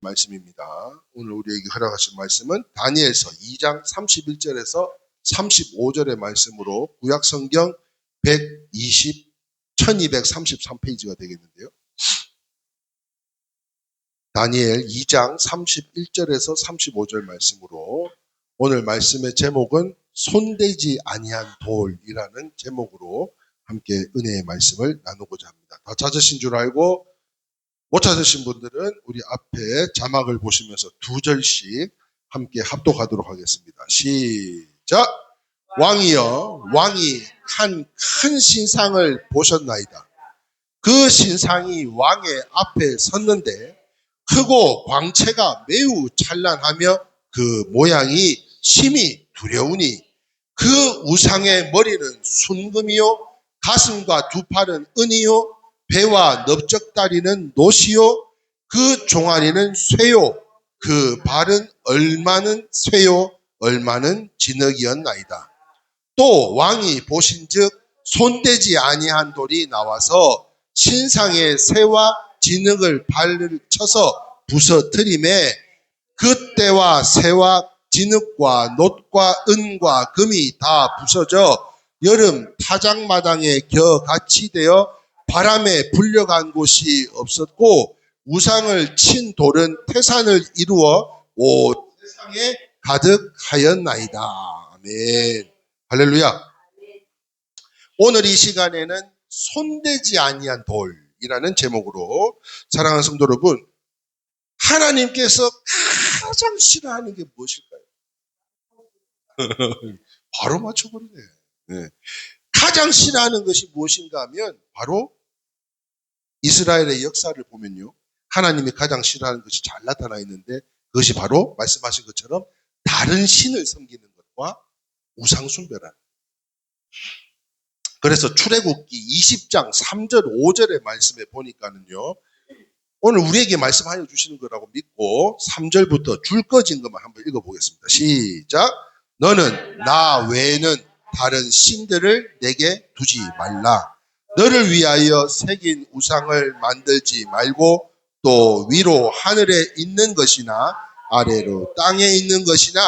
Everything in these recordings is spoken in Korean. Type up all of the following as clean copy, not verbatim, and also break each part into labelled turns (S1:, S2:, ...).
S1: 말씀입니다. 오늘 우리에게 허락하신 말씀은 다니엘서 2장 31절에서 35절의 말씀으로 구약성경 1233페이지가 되겠는데요. 다니엘 2장 31절에서 35절 말씀으로 오늘 말씀의 제목은 손대지 아니한 돌이라는 제목으로 함께 은혜의 말씀을 나누고자 합니다. 다 찾으신 줄 알고 못 찾으신 분들은 우리 앞에 자막을 보시면서 두 절씩 함께 합독하도록 하겠습니다. 시작! 왕이여, 왕이 한 큰 신상을 보셨나이다. 그 신상이 왕의 앞에 섰는데 크고 광채가 매우 찬란하며 그 모양이 심히 두려우니 그 우상의 머리는 순금이요 가슴과 두 팔은 은이요 배와 넓적다리는 노시요 그 종아리는 쇠요 그 발은 얼마는 쇠요 얼마는 진흙이었나이다. 또 왕이 보신즉 손대지 아니한 돌이 나와서 신상의 쇠와 진흙을 발을 쳐서 부서뜨림에 그때와 쇠와 진흙과 놋과 은과 금이 다 부서져 여름 타작마당에 겨같이 되어 바람에 불려간 곳이 없었고 우상을 친 돌은 태산을 이루어 온 세상에 가득하였나이다. 아멘. 할렐루야. 오늘 이 시간에는 손대지 아니한 돌이라는 제목으로 사랑하는 성도 여러분, 하나님께서 가장 싫어하는 게 무엇일까요? 바로 맞춰버리네. 네. 가장 싫어하는 것이 무엇인가 하면 바로 이스라엘의 역사를 보면요. 하나님이 가장 싫어하는 것이 잘 나타나 있는데 그것이 바로 말씀하신 것처럼 다른 신을 섬기는 것과 우상숭배라는. 그래서 출애굽기 20장 3절 5절의 말씀에 보니까는요. 오늘 우리에게 말씀하여 주시는 거라고 믿고 3절부터 줄 꺼진 것만 한번 읽어보겠습니다. 시작. 너는 나 외에는 다른 신들을 내게 두지 말라. 너를 위하여 새긴 우상을 만들지 말고 또 위로 하늘에 있는 것이나 아래로 땅에 있는 것이나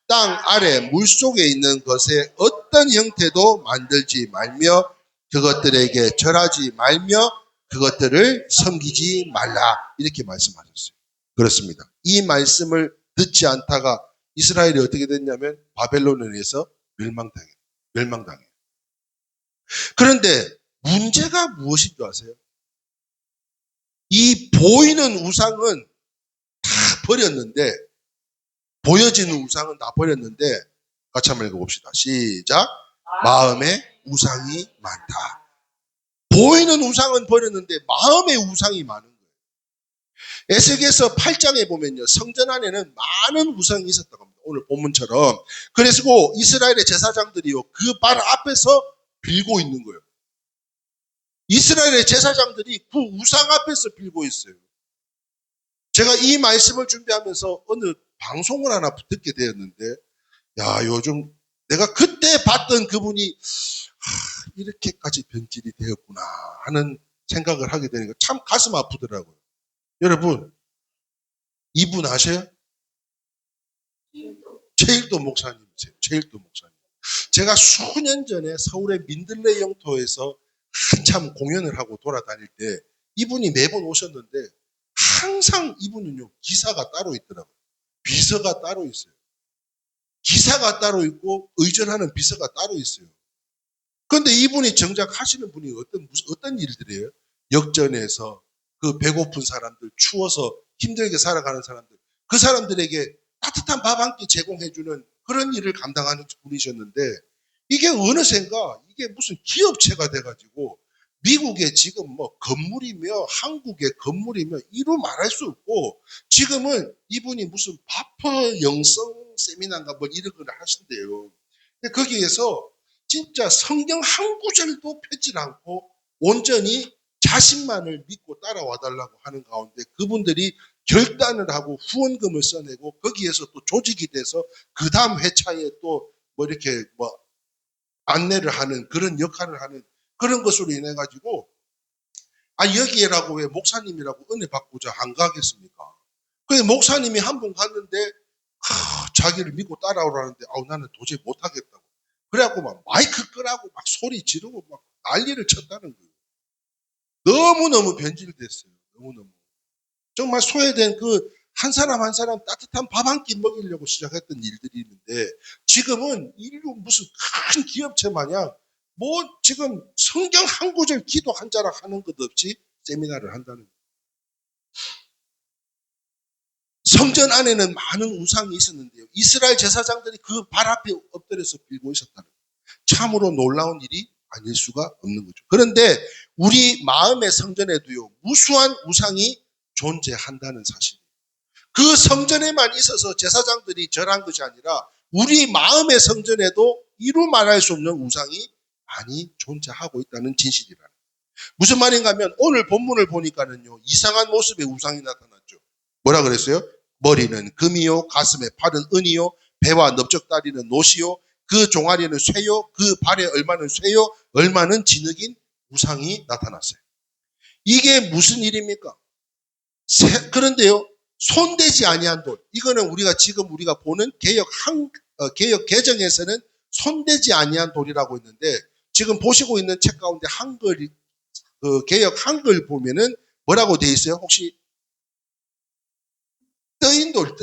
S1: 땅 아래 물속에 있는 것의 어떤 형태도 만들지 말며 그것들에게 절하지 말며 그것들을 섬기지 말라. 이렇게 말씀하셨어요. 그렇습니다. 이 말씀을 듣지 않다가 이스라엘이 어떻게 됐냐면 바벨론에 의해서 멸망당해요. 그런데 문제가 무엇인 줄 아세요? 이 보이는 우상은 다 버렸는데 보여지는 우상은 다 버렸는데 같이 한번 읽어봅시다. 시작. 마음에 우상이 많다. 보이는 우상은 버렸는데 마음의 우상이 많은 거예요. 에스겔서 8장에 보면요. 성전 안에는 많은 우상이 있었다고 합니다. 오늘 본문처럼. 그래서 이스라엘의 제사장들이요. 그 발 앞에서 빌고 있는 거예요. 이스라엘의 제사장들이 그 우상 앞에서 빌고 있어요. 제가 이 말씀을 준비하면서 어느 방송을 하나 듣게 되었는데 야, 요즘 내가 그때 봤던 그분이 이렇게까지 변질이 되었구나 하는 생각을 하게 되니까 참 가슴 아프더라고요. 여러분, 이분 아세요? 최일도 목사님이세요. 최일도 목사님. 제가 수년 전에 서울의 민들레 영토에서 한참 공연을 하고 돌아다닐 때 이분이 매번 오셨는데 항상 이분은요 기사가 따로 있더라고요. 비서가 따로 있어요. 기사가 따로 있고 의전하는 비서가 따로 있어요. 그런데 이분이 정작 하시는 분이 어떤 일들이에요? 역전에서 그 배고픈 사람들, 추워서 힘들게 살아가는 사람들, 그 사람들에게 따뜻한 밥 한 끼 제공해주는 그런 일을 감당하는 분이셨는데 이게 어느샌가 이게 무슨 기업체가 돼가지고 미국에 지금 뭐 건물이며 한국의 건물이며 이루 말할 수 없고 지금은 이분이 무슨 바퍼 영성 세미나인가 뭐 이런 걸 하신대요. 근데 거기에서 진짜 성경 한 구절도 펴지 않고 온전히 자신만을 믿고 따라와 달라고 하는 가운데 그분들이 결단을 하고 후원금을 써내고 거기에서 또 조직이 돼서 그 다음 회차에 또 뭐 이렇게 뭐 안내를 하는 그런 역할을 하는 그런 것으로 인해 가지고 여기에라고 왜 목사님이라고 은혜 받고자 안 가겠습니까? 그래서 목사님이 한 분 갔는데 자기를 믿고 따라오라는데 나는 도저히 못하겠다고. 그래갖고 막 마이크 끄라고 막 소리 지르고 막 난리를 쳤다는 거예요. 너무너무 변질됐어요. 너무너무. 정말 소외된 그 한 사람 한 사람 따뜻한 밥 한 끼 먹이려고 시작했던 일들이 있는데 지금은 인류 무슨 큰 기업체 마냥 뭐 지금 성경 한 구절 기도 한 자락 하는 것 없이 세미나를 한다는 거예요. 성전 안에는 많은 우상이 있었는데요. 이스라엘 제사장들이 그 발 앞에 엎드려서 빌고 있었다는 거예요. 참으로 놀라운 일이 아닐 수가 없는 거죠. 그런데 우리 마음의 성전에도요, 무수한 우상이 존재한다는 사실. 그 성전에만 있어서 제사장들이 절한 것이 아니라 우리 마음의 성전에도 이루 말할 수 없는 우상이 많이 존재하고 있다는 진실이라는 거예요. 무슨 말인가 하면 오늘 본문을 보니까는요, 이상한 모습의 우상이 나타났죠. 뭐라 그랬어요? 머리는 금이요, 가슴에 팔은 은이요, 배와 넓적다리는 노시요, 그 종아리는 쇠요, 그 발에 얼마는 쇠요, 얼마는 진흙인 우상이 나타났어요. 이게 무슨 일입니까? 그런데요, 손대지 아니한 돌. 이거는 지금 우리가 보는 개역 개정에서는 손대지 아니한 돌이라고 있는데 지금 보시고 있는 책 가운데 한글 개역 한글 보면은 뭐라고 되어 있어요? 혹시 떠인돌.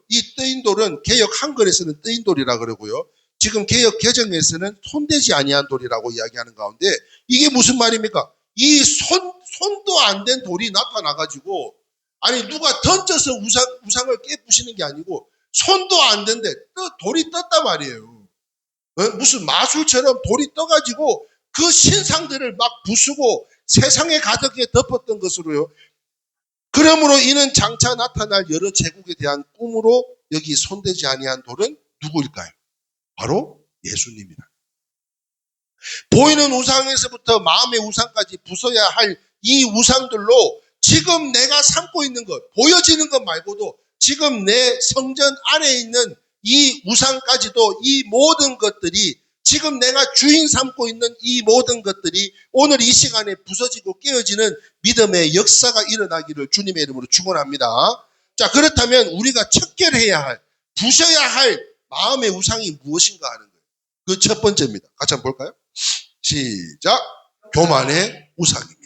S1: 이 떠인돌은 개역 한글에서는 떠인돌이라 그러고요. 지금 개역 개정에서는 손대지 아니한 돌이라고 이야기하는 가운데 이게 무슨 말입니까? 이 손도 안 된 돌이 나타나가지고 아니 누가 던져서 우상을 깨부시는 게 아니고 손도 안 된데 돌이 떴단 말이에요. 무슨 마술처럼 돌이 떠가지고 그 신상들을 막 부수고 세상에 가득히 덮었던 것으로요. 그러므로 이는 장차 나타날 여러 제국에 대한 꿈으로 여기 손대지 아니한 돌은 누구일까요? 바로 예수님이다. 보이는 우상에서부터 마음의 우상까지 부숴야 할 이 우상들로 지금 내가 삼고 있는 것, 보여지는 것 말고도 지금 내 성전 안에 있는 이 우상까지도 이 모든 것들이 지금 내가 주인 삼고 있는 이 모든 것들이 오늘 이 시간에 부서지고 깨어지는 믿음의 역사가 일어나기를 주님의 이름으로 축원합니다. 자, 그렇다면 우리가 척결해야 할, 부셔야 할 마음의 우상이 무엇인가 하는 거예요. 그 첫 번째입니다. 같이 한번 볼까요? 시작. 교만의 우상입니다.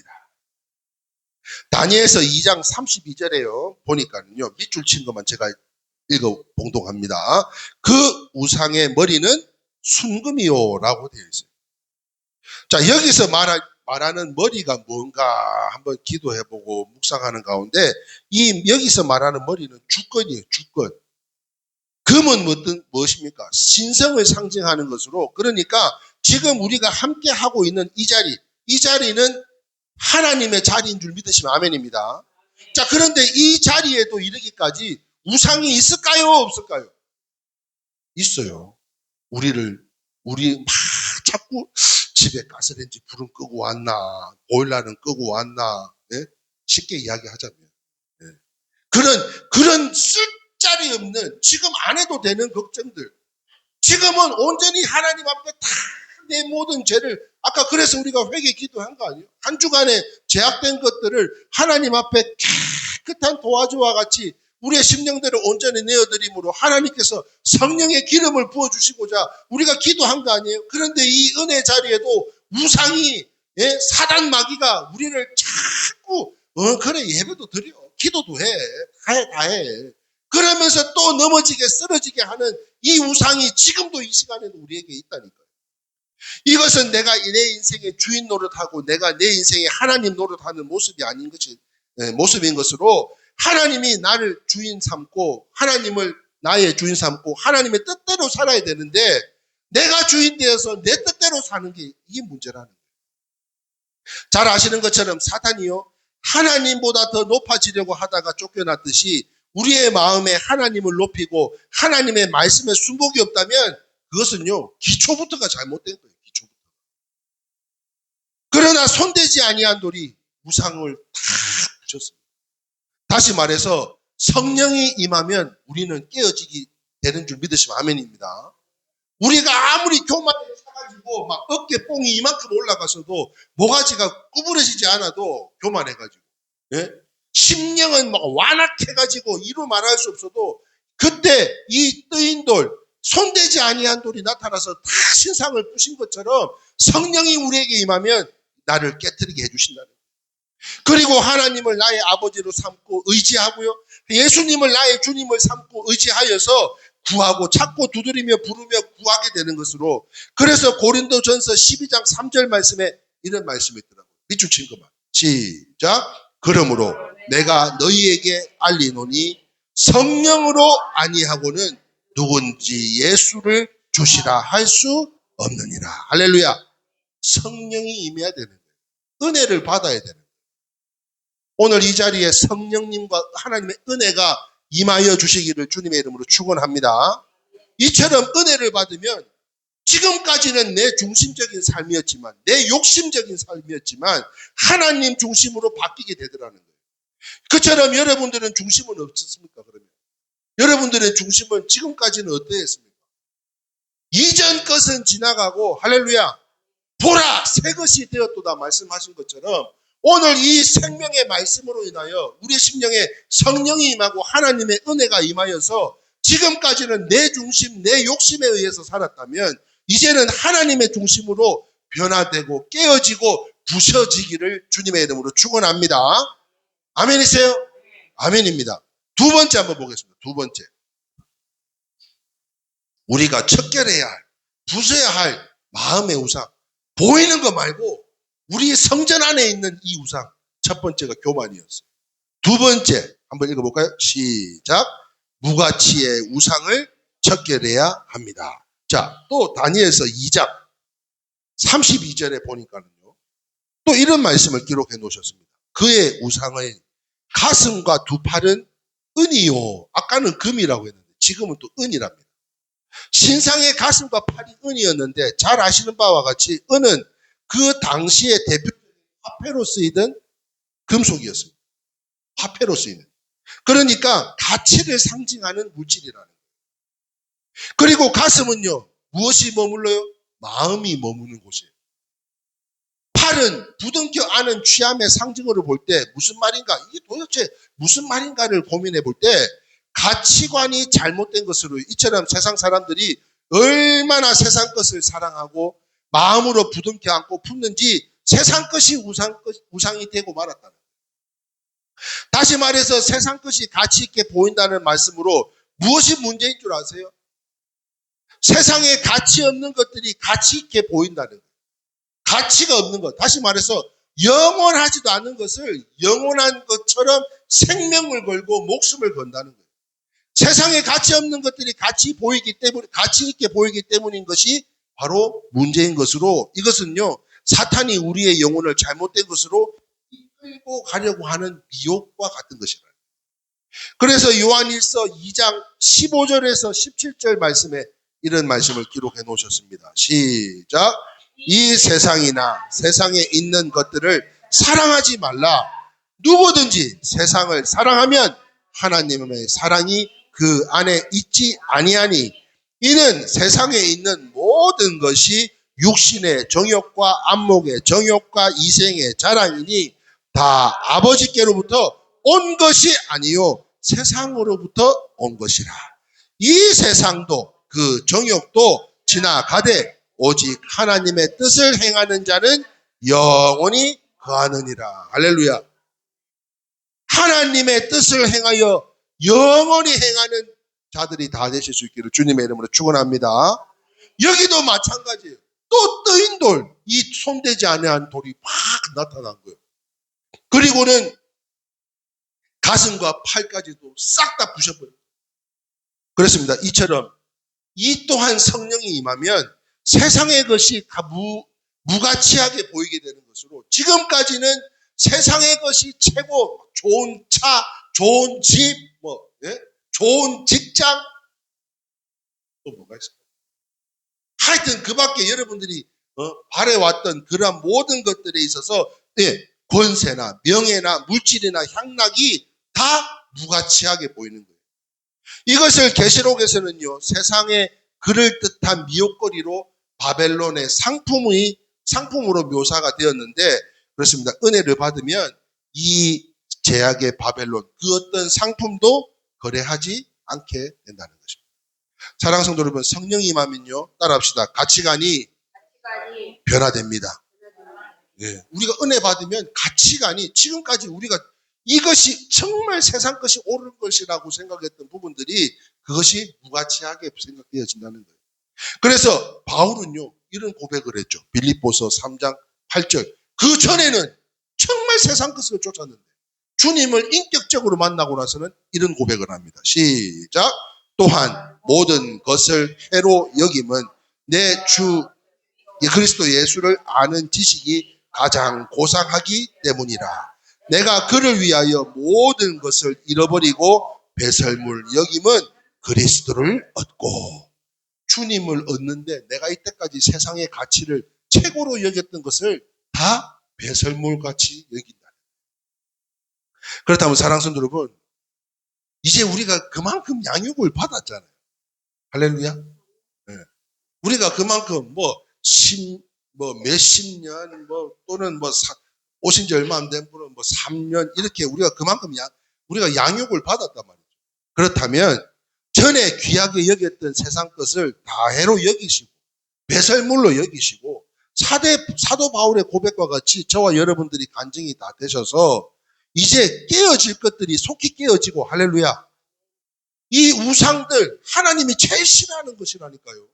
S1: 다니엘서 2장 32절에요. 보니까는요. 밑줄 친 것만 제가 읽어 봉독합니다. 그 우상의 머리는 순금이요라고 되어 있어요. 자, 여기서 말하는 머리가 뭔가 한번 기도해보고 묵상하는 가운데 여기서 말하는 머리는 주권이에요. 주권. 금은 무엇입니까? 신성을 상징하는 것으로, 그러니까 지금 우리가 함께 하고 있는 이 자리는 하나님의 자리인 줄 믿으시면 아멘입니다. 자, 그런데 이 자리에도 이르기까지 우상이 있을까요? 없을까요? 있어요. 우리 막 자꾸 집에 가스레인지 불은 끄고 왔나, 보일러는 끄고 왔나, 네? 쉽게 이야기하자면. 네. 그런 쓸자리 없는, 지금 안 해도 되는 걱정들. 지금은 온전히 하나님 앞에 다 내 모든 죄를, 아까 그래서 우리가 회개 기도한 거 아니에요? 한 주간에 제약된 것들을 하나님 앞에 깨끗한 도화지와 같이 우리의 심령대로 온전히 내어드림으로 하나님께서 성령의 기름을 부어주시고자 우리가 기도한 거 아니에요? 그런데 이 은혜 자리에도 우상이, 사단 마귀가 우리를 자꾸 그래 예배도 드려, 기도도 해, 다 해. 그러면서 또 넘어지게 쓰러지게 하는 이 우상이 지금도 이 시간에도 우리에게 있다니까요. 이것은 내가 내 인생의 주인 노릇하고 내가 내 인생의 하나님 노릇하는 모습이 아닌 것이, 모습인 것으로 하나님이 나를 주인 삼고 하나님을 나의 주인 삼고 하나님의 뜻대로 살아야 되는데 내가 주인 되어서 내 뜻대로 사는 게 이게 문제라는 거예요. 잘 아시는 것처럼 사탄이요, 하나님보다 더 높아지려고 하다가 쫓겨났듯이 우리의 마음에 하나님을 높이고 하나님의 말씀에 순복이 없다면 그것은요, 기초부터가 잘못된 거예요. 기초부터. 그러나 손대지 아니한 돌이 우상을 다 부셨습니다. 다시 말해서 성령이 임하면 우리는 깨어지게 되는 줄 믿으시면 아멘입니다. 우리가 아무리 교만에 차가지고 막 어깨 뽕이 이만큼 올라가서도 모가지가 구부러지지 않아도 교만해가지고, 예? 심령은 막 완악해가지고 이루 말할 수 없어도 그때 이 뜨인 돌, 손대지 아니한 돌이 나타나서 다 신상을 부신 것처럼 성령이 우리에게 임하면 나를 깨트리게 해주신다는 거예요. 그리고 하나님을 나의 아버지로 삼고 의지하고요. 예수님을 나의 주님을 삼고 의지하여서 구하고 찾고 두드리며 부르며 구하게 되는 것으로, 그래서 고린도전서 12장 3절 말씀에 이런 말씀이 있더라고요. 밑줄 친 것만. 시작. 그러므로 내가 너희에게 알리노니 성령으로 아니하고는 누군지 예수를 주시라 할 수 없느니라. 할렐루야. 성령이 임해야 되는 거예요. 은혜를 받아야 되는 거예요. 오늘 이 자리에 성령님과 하나님의 은혜가 임하여 주시기를 주님의 이름으로 축원합니다. 이처럼 은혜를 받으면 지금까지는 내 중심적인 삶이었지만, 내 욕심적인 삶이었지만 하나님 중심으로 바뀌게 되더라는 거예요. 그처럼 여러분들은 중심은 없었습니까? 그러면 여러분들의 중심은 지금까지는 어떠했습니까? 이전 것은 지나가고 할렐루야 보라 새 것이 되었도다 말씀하신 것처럼 오늘 이 생명의 말씀으로 인하여 우리 심령에 성령이 임하고 하나님의 은혜가 임하여서 지금까지는 내 중심, 내 욕심에 의해서 살았다면 이제는 하나님의 중심으로 변화되고 깨어지고 부서지기를 주님의 이름으로 축원합니다. 아멘이세요? 아멘입니다. 두 번째 한번 보겠습니다. 두 번째. 우리가 척결해야 할, 부숴야 할 마음의 우상. 보이는 거 말고 우리 성전 안에 있는 이 우상. 첫 번째가 교만이었어요. 두 번째 한번 읽어볼까요? 시작. 무가치의 우상을 척결해야 합니다. 자, 또 다니엘서 2장 32절에 보니까는요. 또 이런 말씀을 기록해 놓으셨습니다. 그의 우상의 가슴과 두 팔은 은이요. 아까는 금이라고 했는데 지금은 또 은이랍니다. 신상의 가슴과 팔이 은이었는데 잘 아시는 바와 같이 은은 그 당시에 대표적인 화폐로 쓰이던 금속이었습니다. 화폐로 쓰이는. 그러니까 가치를 상징하는 물질이라는 거예요. 그리고 가슴은요. 무엇이 머물러요? 마음이 머무는 곳이에요. 팔은 부둥켜 안은 취함의 상징으로 볼 때 무슨 말인가? 이게 도대체 무슨 말인가를 고민해 볼 때 가치관이 잘못된 것으로 이처럼 세상 사람들이 얼마나 세상 것을 사랑하고 마음으로 부둥켜 안고 품는지 세상 것이 우상이 되고 말았다는 거예요. 다시 말해서 세상 것이 가치 있게 보인다는 말씀으로 무엇이 문제인 줄 아세요? 세상에 가치 없는 것들이 가치 있게 보인다는 거예요. 가치가 없는 것. 다시 말해서 영원하지도 않은 것을 영원한 것처럼 생명을 걸고 목숨을 건다는 거예요. 세상에 가치 없는 것들이 가치 있게 보이기 때문인 것이 바로 문제인 것으로, 이것은요, 사탄이 우리의 영혼을 잘못된 것으로 이끌고 가려고 하는 미혹과 같은 것이라. 그래서 요한일서 2장 15절에서 17절 말씀에 이런 말씀을 기록해 놓으셨습니다. 시작. 이 세상이나 세상에 있는 것들을 사랑하지 말라. 누구든지 세상을 사랑하면 하나님의 사랑이 그 안에 있지 아니하니 이는 세상에 있는 모든 것이 육신의 정욕과 안목의 정욕과 이생의 자랑이니 다 아버지께로부터 온 것이 아니요 세상으로부터 온 것이라. 이 세상도 그 정욕도 지나가되 오직 하나님의 뜻을 행하는 자는 영원히 거하느니라. 할렐루야. 하나님의 뜻을 행하여 영원히 행하는 자들이 다 되실 수 있기를 주님의 이름으로 축원합니다. 여기도 마찬가지예요. 또 뜨인 돌, 이 손대지 아니한 돌이 막 나타난 거예요. 그리고는 가슴과 팔까지도 싹 다 부셔버려요. 그렇습니다. 이처럼 이 또한 성령이 임하면 세상의 것이 무가치하게 보이게 되는 것으로, 지금까지는 세상의 것이 최고, 좋은 차, 좋은 집, 좋은 직장, 또 뭐가 있을까요? 하여튼 그 밖에 여러분들이 바래왔던 그러한 모든 것들에 있어서 권세나 명예나 물질이나 향락이 다 무가치하게 보이는 거예요. 이것을 계시록에서는요, 세상에 그럴 듯한 미혹거리로 바벨론의 상품으로 묘사가 되었는데, 그렇습니다. 은혜를 받으면 이 제약의 바벨론, 그 어떤 상품도 거래하지 않게 된다는 것입니다. 사랑하는 성도 여러분, 성령이 임하면요, 따라합시다. 가치관이 변화됩니다. 예, 우리가 은혜 받으면 가치관이, 지금까지 우리가 이것이 정말 세상 것이 옳은 것이라고 생각했던 부분들이 그것이 무가치하게 생각되어진다는 거예요. 그래서 바울은요, 이런 고백을 했죠. 빌립보서 3장 8절. 그 전에는 정말 세상 것을 쫓았는데 주님을 인격적으로 만나고 나서는 이런 고백을 합니다. 시작. 또한 모든 것을 해로 여김은 내 주 그리스도 예수를 아는 지식이 가장 고상하기 때문이라. 내가 그를 위하여 모든 것을 잃어버리고 배설물 여김은 그리스도를 얻고, 주님을 얻는데 내가 이때까지 세상의 가치를 최고로 여겼던 것을 다 배설물같이 여긴다. 그렇다면 사랑하는 성도 여러분, 이제 우리가 그만큼 양육을 받았잖아요. 할렐루야. 네. 우리가 그만큼 몇십 년, 또는 오신 지 얼마 안 된 분은 3년, 이렇게 우리가 그만큼 우리가 양육을 받았단 말이죠. 그렇다면 전에 귀하게 여겼던 세상 것을 다 해로 여기시고 배설물로 여기시고, 사도 바울의 고백과 같이 저와 여러분들이 간증이 다 되셔서 이제 깨어질 것들이 속히 깨어지고, 할렐루야. 이 우상들 하나님이 제일 싫어하는 것이라니까요.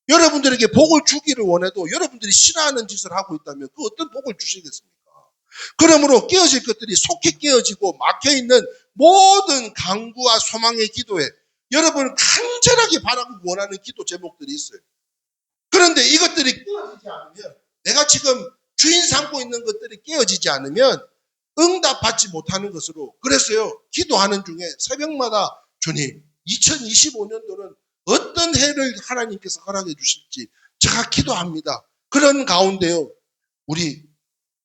S1: 여러분들에게 복을 주기를 원해도 여러분들이 싫어하는 짓을 하고 있다면 그 어떤 복을 주시겠습니까? 그러므로 깨어질 것들이 속히 깨어지고 막혀있는 모든 간구와 소망의 기도에 여러분은 간절하게 바라고 원하는 기도 제목들이 있어요. 그런데 이것들이 깨어지지 않으면, 내가 지금 주인 삼고 있는 것들이 깨어지지 않으면 응답받지 못하는 것으로, 그래서요, 기도하는 중에 새벽마다 주님, 2025년도는 어떤 해를 하나님께서 허락해 주실지 제가 기도합니다. 그런 가운데요,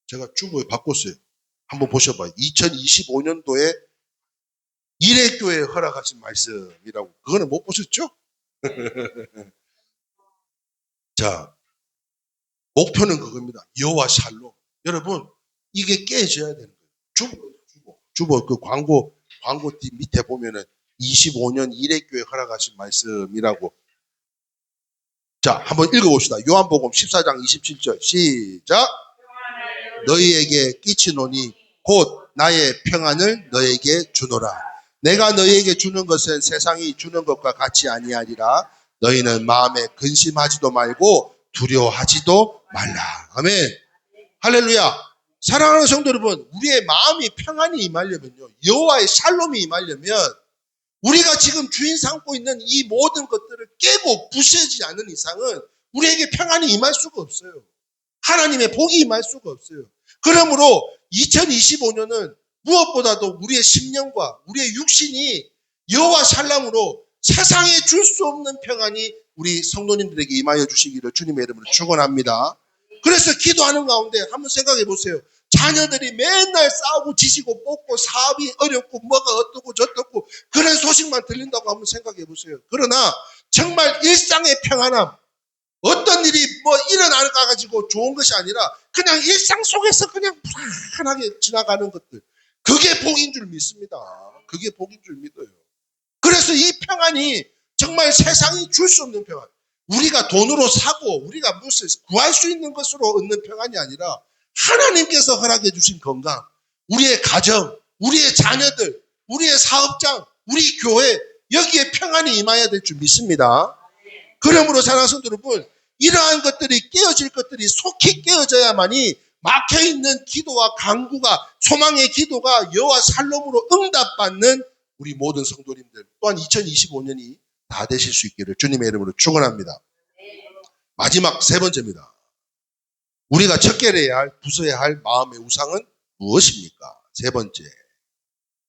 S1: 제가 주보에 바꿨어요. 한번 보셔봐요. 2025년도에 일회교회에 허락하신 말씀이라고. 그거는 못 보셨죠? 자, 목표는 그겁니다. 여호와 샬롬. 여러분, 이게 깨져야 되는 거예요. 주보 그 광고 뒤 밑에 보면은 25년 일회교회 허락하신 말씀이라고. 자, 한번 읽어봅시다. 요한복음 14장 27절 시작. 너희에게 끼치노니 곧 나의 평안을 너희에게 주노라. 내가 너희에게 주는 것은 세상이 주는 것과 같이 아니하리라. 너희는 마음에 근심하지도 말고 두려워하지도 말라. 아멘. 할렐루야. 사랑하는 성도 여러분, 우리의 마음이 평안이 임하려면요, 여호와의 샬롬이 임하려면 우리가 지금 주인 삼고 있는 이 모든 것들을 깨고 부서지지 않는 이상은 우리에게 평안이 임할 수가 없어요. 하나님의 복이 임할 수가 없어요. 그러므로 2025년은 무엇보다도 우리의 심령과 우리의 육신이 여호와 샬롬으로 세상에 줄 수 없는 평안이 우리 성도님들에게 임하여 주시기를 주님의 이름으로 축원합니다. 그래서 기도하는 가운데 한번 생각해 보세요. 자녀들이 맨날 싸우고 지지고 뽑고 사업이 어렵고 뭐가 어떻고 저떻고 그런 소식만 들린다고 한번 생각해 보세요. 그러나 정말 일상의 평안함, 어떤 일이 일어나가지고 좋은 것이 아니라 그냥 일상 속에서 그냥 편하게 지나가는 것들, 그게 복인 줄 믿습니다. 그게 복인 줄 믿어요. 그래서 이 평안이 정말 세상이 줄 수 없는 평안, 우리가 돈으로 사고 우리가 무슨 구할 수 있는 것으로 얻는 평안이 아니라 하나님께서 허락해 주신 건강, 우리의 가정, 우리의 자녀들, 우리의 사업장, 우리 교회, 여기에 평안이 임해야 될 줄 믿습니다. 그러므로 사랑하는 성도 여러분, 이러한 것들이 깨어질 것들이 속히 깨어져야만이 막혀있는 기도와 간구가, 소망의 기도가 여호와 샬롬으로 응답받는 우리 모든 성도님들 또한 2025년이 다 되실 수 있기를 주님의 이름으로 축원합니다. 마지막 세 번째입니다. 우리가 척결해야 할, 부숴야 할 마음의 우상은 무엇입니까? 세 번째.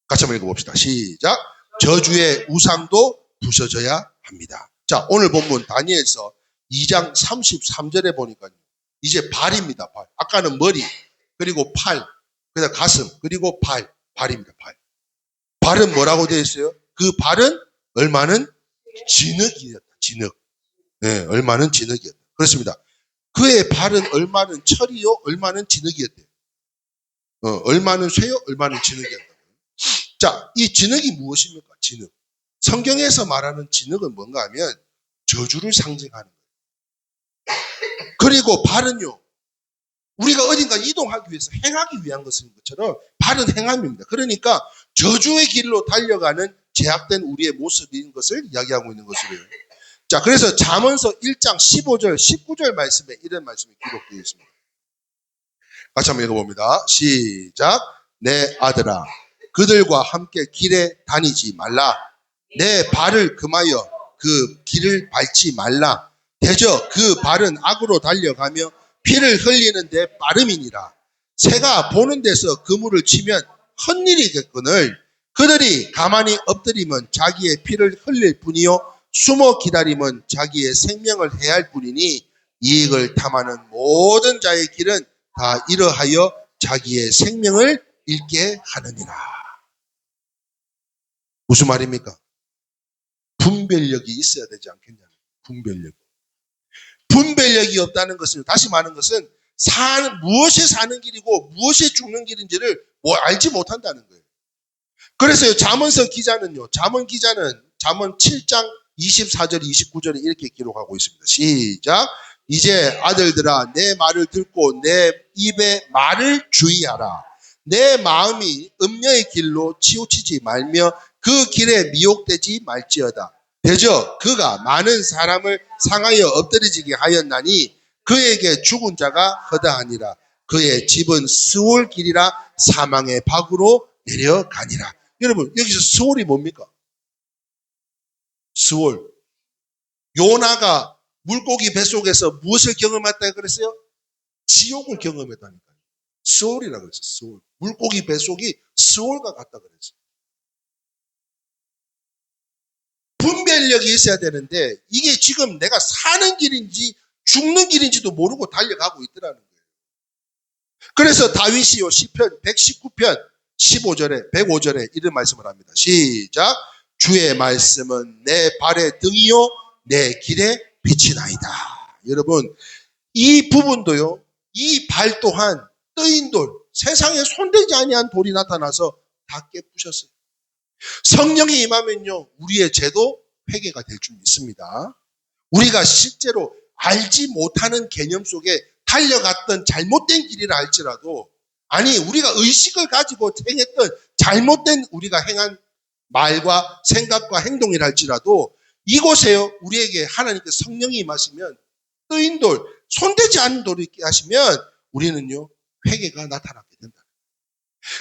S1: 같이 한번 읽어봅시다. 시작. 저주의 우상도 부서져야 합니다. 자, 오늘 본문 다니엘서 2장 33절에 보니까 이제 발입니다. 발. 아까는 머리, 그리고 팔, 그다음 가슴, 그리고 발입니다. 발. 발은 뭐라고 되어 있어요? 그 발은 얼마는 진흙이었다. 진흙. 네, 얼마는 진흙이었다. 그렇습니다. 그의 발은 얼마는 철이요, 얼마는 진흙이었대요. 얼마는 쇠요, 얼마는 진흙이었다. 자, 이 진흙이 무엇입니까? 진흙. 성경에서 말하는 진흙은 뭔가 하면 저주를 상징하는 거예요. 그리고 발은요, 우리가 어딘가 이동하기 위해서 행하기 위한 것인 것처럼 발은 행함입니다. 그러니까 저주의 길로 달려가는 제약된 우리의 모습인 것을 이야기하고 있는 것이고요. 자, 그래서 잠언서 1장 15절, 19절 말씀에 이런 말씀이 기록되어 있습니다. 같이 한번 읽어봅니다. 시작. 내 아들아, 그들과 함께 길에 다니지 말라. 내 발을 금하여 그 길을 밟지 말라. 대저 그 발은 악으로 달려가며 피를 흘리는 데 빠름이니라. 새가 보는 데서 그물을 치면 헛일이겠거늘 그들이 가만히 엎드리면 자기의 피를 흘릴 뿐이요 숨어 기다리면 자기의 생명을 해할 뿐이니 이익을 탐하는 모든 자의 길은 다 이러하여 자기의 생명을 잃게 하느니라. 무슨 말입니까? 분별력이 있어야 되지 않겠냐. 분별력. 분별력이 없다는 것은, 다시 말하는 것은 무엇이 사는 길이고 무엇이 죽는 길인지를 알지 못한다는 거예요. 그래서 잠언서 기자는요, 잠언 기자는 잠언 7장 24절 29절에 이렇게 기록하고 있습니다. 시작. 이제 아들들아 내 말을 듣고 내 입의 말을 주의하라. 내 마음이 음녀의 길로 치우치지 말며 그 길에 미혹되지 말지어다. 대저 그가 많은 사람을 상하여 엎드리지게 하였나니 그에게 죽은 자가 허다하니라. 그의 집은 스올 길이라 사망의 박으로 내려가니라. 여러분 여기서 스올이 뭡니까? 스올. 요나가 물고기 뱃속에서 무엇을 경험했다 그랬어요? 지옥을 경험했다니까요. 스올이라고 그랬어요. 스올. 물고기 뱃속이 스올과 같다 그랬어요. 분별력이 있어야 되는데 이게 지금 내가 사는 길인지 죽는 길인지도 모르고 달려가고 있더라는 거예요. 그래서 다윗이요 시편 119편 15절에 105절에 이런 말씀을 합니다. 시작. 주의 말씀은 내 발의 등이요 내 길의 빛이나이다. 여러분 이 부분도요, 이 발 또한 뜨인 돌, 세상에 손대지 아니한 돌이 나타나서 다 깨부셨어요. 성령이 임하면요 우리의 죄도 회개가 될 줄 믿습니다. 우리가 실제로 알지 못하는 개념 속에 달려갔던 잘못된 길이라 할지라도, 아니 우리가 의식을 가지고 행했던 잘못된 우리가 행한 말과 생각과 행동이라 할지라도 이곳에요 우리에게 하나님께 성령이 임하시면 뜨인 돌, 손대지 않은 돌을 있게 하시면 우리는요 회개가 나타나게 된다.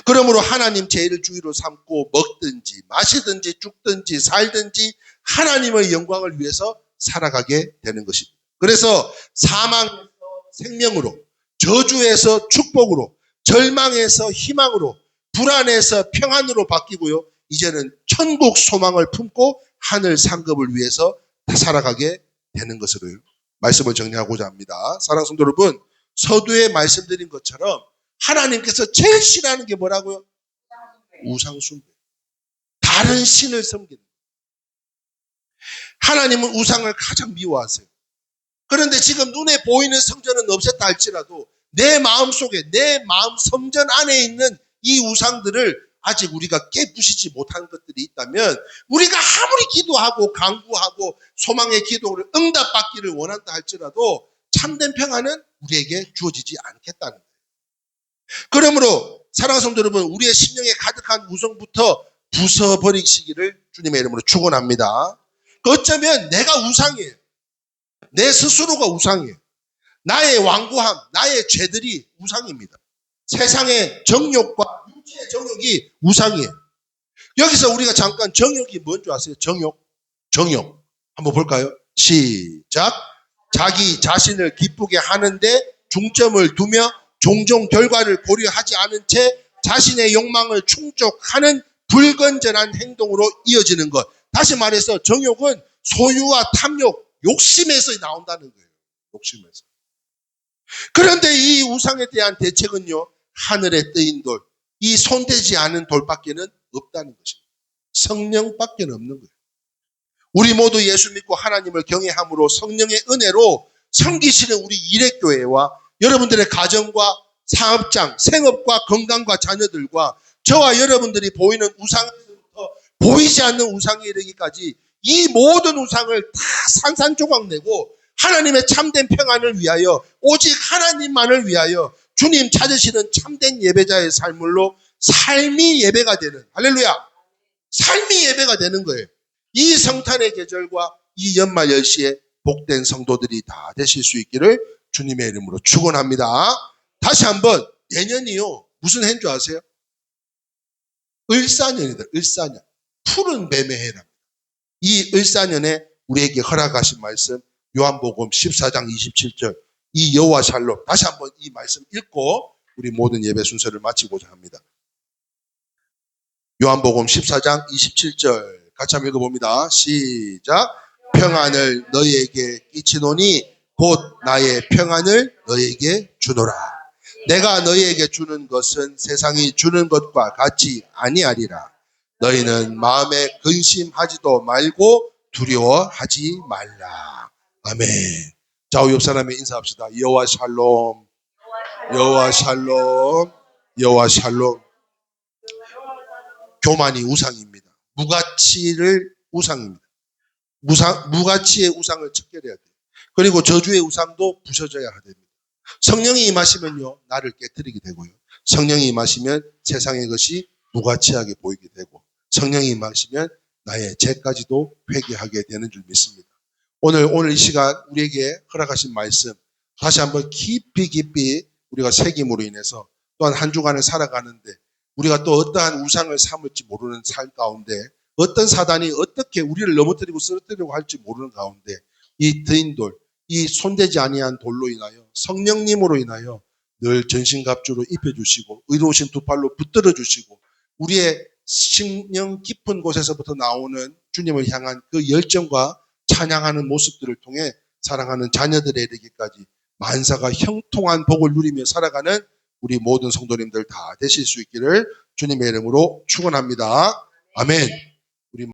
S1: 그러므로 하나님 제일을 주의로 삼고 먹든지 마시든지 죽든지 살든지 하나님의 영광을 위해서 살아가게 되는 것입니다. 그래서 사망에서 생명으로, 저주에서 축복으로, 절망에서 희망으로, 불안에서 평안으로 바뀌고요. 이제는 천국 소망을 품고 하늘 상급을 위해서 살아가게 되는 것으로 말씀을 정리하고자 합니다. 사랑하는 성도 여러분, 서두에 말씀드린 것처럼 하나님께서 제일 싫어하는 게 뭐라고요? 우상숭배. 다른 신을 섬기는. 하나님은 우상을 가장 미워하세요. 그런데 지금 눈에 보이는 성전은 없앴다 할지라도 내 마음속에, 내 마음 성전 안에 있는 이 우상들을 아직 우리가 깨부시지 못한 것들이 있다면 우리가 아무리 기도하고 강구하고 소망의 기도를 응답받기를 원한다 할지라도 참된 평안은 우리에게 주어지지 않겠다는 거예요. 그러므로 사랑하는 성도 여러분, 우리의 심령에 가득한 우상부터 부숴버리시기를 주님의 이름으로 축원합니다. 어쩌면 내가 우상이에요. 내 스스로가 우상이에요. 나의 완고함, 나의 죄들이 우상입니다. 세상의 정욕과 육체의 정욕이 우상이에요. 여기서 우리가 잠깐 정욕이 뭔지 아세요? 정욕. 한번 볼까요? 시작. 자기 자신을 기쁘게 하는데 중점을 두며 종종 결과를 고려하지 않은 채 자신의 욕망을 충족하는 불건전한 행동으로 이어지는 것. 다시 말해서 정욕은 소유와 탐욕, 욕심에서 나온다는 거예요. 욕심에서. 그런데 이 우상에 대한 대책은요, 하늘에 뜨인 돌, 이 손대지 않은 돌밖에는 없다는 것입니다. 성령밖에 없는 거예요. 우리 모두 예수 믿고 하나님을 경외함으로 성령의 은혜로 섬기시는 우리 일회교회와 여러분들의 가정과 사업장, 생업과 건강과 자녀들과 저와 여러분들이 보이는 우상에서부터 보이지 않는 우상에 이르기까지 이 모든 우상을 다 산산조각 내고 하나님의 참된 평안을 위하여 오직 하나님만을 위하여 주님 찾으시는 참된 예배자의 삶으로 삶이 예배가 되는, 할렐루야, 삶이 예배가 되는 거예요. 이 성탄의 계절과 이 연말 열시에 복된 성도들이 다 되실 수 있기를 주님의 이름으로 축원합니다. 다시 한번, 내년이요 무슨 해인 줄 아세요? 을사년이다. 을사년. 푸른 뱀의 해랍니다. 이 을사년에 우리에게 허락하신 말씀 요한복음 14장 27절, 이 여호와 샬롬. 다시 한번 이 말씀 읽고 우리 모든 예배 순서를 마치고자 합니다. 요한복음 14장 27절 같이 한번 읽어봅니다. 시작. 평안을 너희에게 끼치노니 곧 나의 평안을 너희에게 주노라. 내가 너희에게 주는 것은 세상이 주는 것과 같이 아니하리라. 너희는 마음에 근심하지도 말고 두려워하지 말라. 아멘. 좌우 옆 사람에 인사합시다. 여호와 샬롬, 여호와 샬롬, 여호와 샬롬. 교만이 우상입니다. 무가치를 우상입니다. 무가치의 우상을 척결해야 돼요. 그리고 저주의 우상도 부셔져야 됩니다. 성령이 임하시면요 나를 깨뜨리게 되고요. 성령이 임하시면 세상의 것이 무가치하게 보이게 되고, 성령이 임하시면 나의 죄까지도 회개하게 되는 줄 믿습니다. 오늘 이 시간 우리에게 허락하신 말씀 다시 한번 깊이 우리가 새김으로 인해서 또한 한 주간을 살아가는데 우리가 또 어떠한 우상을 삼을지 모르는 삶 가운데, 어떤 사단이 어떻게 우리를 넘어뜨리고 쓰러뜨리려고 할지 모르는 가운데 이 드인돌, 이 손대지 아니한 돌로 인하여 성령님으로 인하여 늘 전신갑주로 입혀주시고 의로우신 두 팔로 붙들어 주시고 우리의 심령 깊은 곳에서부터 나오는 주님을 향한 그 열정과 찬양하는 모습들을 통해 사랑하는 자녀들에 이르기까지 만사가 형통한 복을 누리며 살아가는 우리 모든 성도님들 다 되실 수 있기를 주님의 이름으로 축원합니다. 아멘.